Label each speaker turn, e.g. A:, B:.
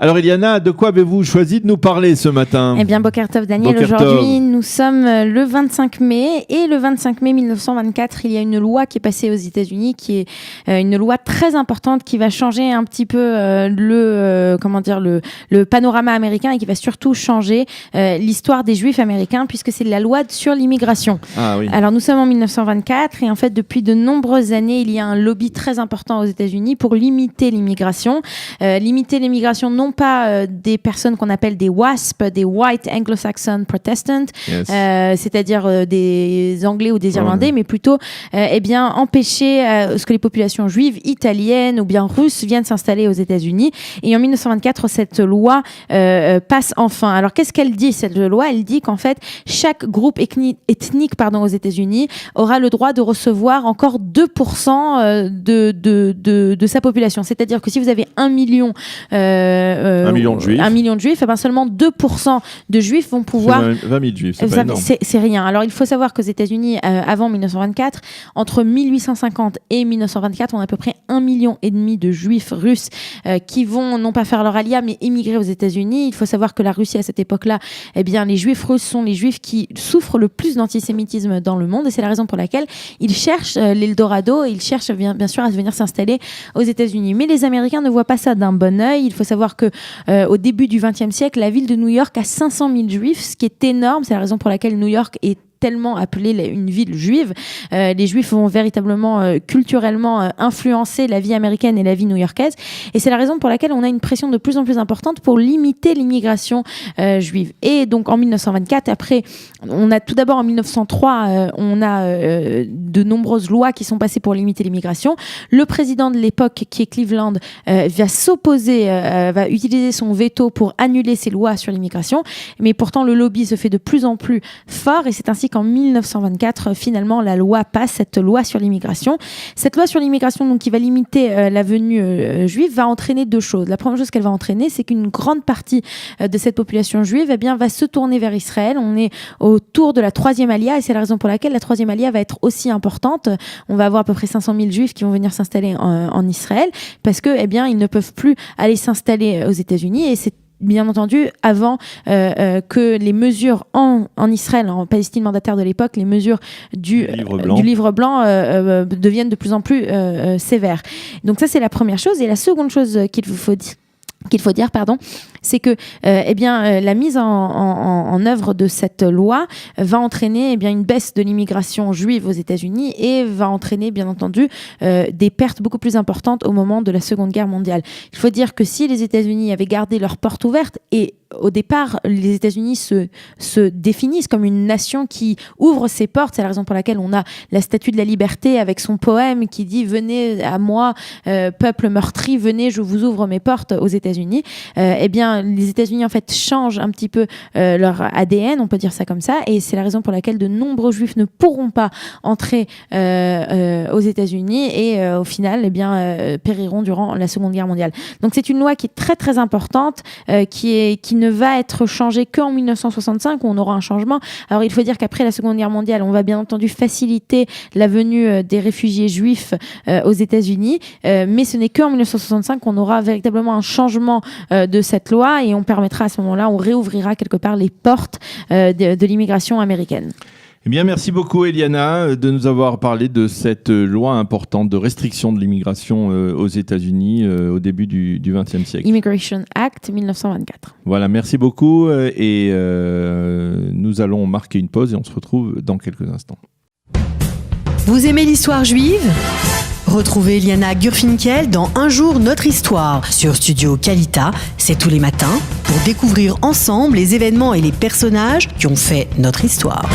A: Alors Eliana, de quoi avez-vous choisi de nous parler ce matin ?
B: Eh bien, Boker Tov, Daniel, aujourd'hui, nous sommes le 25 mai. Et le 25 mai 1924, il y a une loi qui est passée aux États-Unis, qui est une loi très importante qui va changer un petit peu le panorama américain et qui va surtout changer l'histoire des Juifs américains, puisque c'est la loi sur l'immigration.
A: Ah oui.
B: Alors, nous sommes en 1924 et en fait, depuis de nombreuses années, il y a un lobby très important aux États-Unis pour limiter l'immigration. Limiter l'immigration non pas des personnes qu'on appelle des WASP, des White Anglo-Saxon Protestants,
A: Yes.
B: c'est-à-dire des Anglais ou des Irlandais, mais plutôt empêcher ce que les populations juives, italiennes ou bien russes viennent s'installer aux États-Unis. Et en 1924, cette loi passe enfin. Alors, qu'est-ce qu'elle dit, cette loi ? Elle dit qu'en fait, chaque groupe ethnique aux États-Unis aura le droit de recevoir encore 2% de sa population. C'est-à-dire que si vous avez 1 million
A: de juifs,
B: eh ben seulement 2% de juifs vont pouvoir...
A: 20 000 juifs, c'est pas énorme.
B: C'est rien. Alors, il faut savoir qu'aux États-Unis, avant 1924, entre 1850 et 1924, on a à peu près 1,5 million de juifs russes qui vont non pas faire leur alia, mais émigrer aux États-Unis. Il faut savoir que la Russie, à cette époque-là, eh bien, les juifs russes sont les juifs qui souffrent le plus d'antisémitisme dans le monde, et c'est la raison pour laquelle ils cherchent l'Eldorado, et ils cherchent bien sûr à venir s'installer aux États-Unis. Mais les Américains ne voient pas ça d'un bon œil. Il faut savoir que au début du XXe siècle, la ville de New York a 500 000 juifs, ce qui est énorme. C'est la raison pour laquelle New York est tellement appelée une ville juive. Les juifs vont véritablement culturellement influencer la vie américaine et la vie new-yorkaise, et c'est la raison pour laquelle on a une pression de plus en plus importante pour limiter l'immigration juive. Et donc en 1924, après, on a tout d'abord en 1903, on a de nombreuses lois qui sont passées pour limiter l'immigration. Le président de l'époque, qui est Cleveland, va s'opposer, va utiliser son veto pour annuler ces lois sur l'immigration, mais pourtant le lobby se fait de plus en plus fort, et c'est ainsi qu'en 1924, finalement, la loi passe, cette loi sur l'immigration. Cette loi sur l'immigration, donc, qui va limiter la venue juive, va entraîner deux choses. La première chose qu'elle va entraîner, c'est qu'une grande partie de cette population juive va se tourner vers Israël. On est autour de la troisième alia, et c'est la raison pour laquelle la troisième alia va être aussi importante. On va avoir à peu près 500 000 juifs qui vont venir s'installer en Israël, parce que, ils ne peuvent plus aller s'installer aux États-Unis, et c'est bien entendu, avant que les mesures en Israël, en Palestine mandataire de l'époque, les mesures du livre blanc deviennent de plus en plus sévères. Donc ça, c'est la première chose. Et la seconde chose qu'il faut dire, c'est que la mise en œuvre de cette loi va entraîner une baisse de l'immigration juive aux États-Unis, et va entraîner bien entendu des pertes beaucoup plus importantes au moment de la Seconde Guerre mondiale. Il faut dire que si les États-Unis avaient gardé leurs portes ouvertes, et au départ, les États-Unis se définissent comme une nation qui ouvre ses portes. C'est la raison pour laquelle on a la Statue de la Liberté avec son poème qui dit « Venez à moi, peuple meurtri, venez, je vous ouvre mes portes » aux États-Unis. Les États-Unis, en fait, changent un petit peu leur ADN, on peut dire ça comme ça, et c'est la raison pour laquelle de nombreux Juifs ne pourront pas entrer aux États-Unis, et au final, périront durant la Seconde Guerre mondiale. Donc, c'est une loi qui est très, très importante, qui ne va être changée qu'en 1965, où on aura un changement. Alors, il faut dire qu'après la Seconde Guerre mondiale, on va bien entendu faciliter la venue des réfugiés juifs aux États-Unis, mais ce n'est qu'en 1965 qu'on aura véritablement un changement de cette loi, et on permettra à ce moment-là, on réouvrira quelque part les portes de l'immigration américaine.
A: Eh bien, merci beaucoup, Eliana, de nous avoir parlé de cette loi importante de restriction de l'immigration aux États-Unis au début du XXe siècle.
B: Immigration Act 1924.
A: Voilà, merci beaucoup, et nous allons marquer une pause et on se retrouve dans quelques instants.
C: Vous aimez l'histoire juive ? Retrouvez Eliana Gurfinkel dans Un jour notre histoire sur Studio Kalita, c'est tous les matins, pour découvrir ensemble les événements et les personnages qui ont fait notre histoire.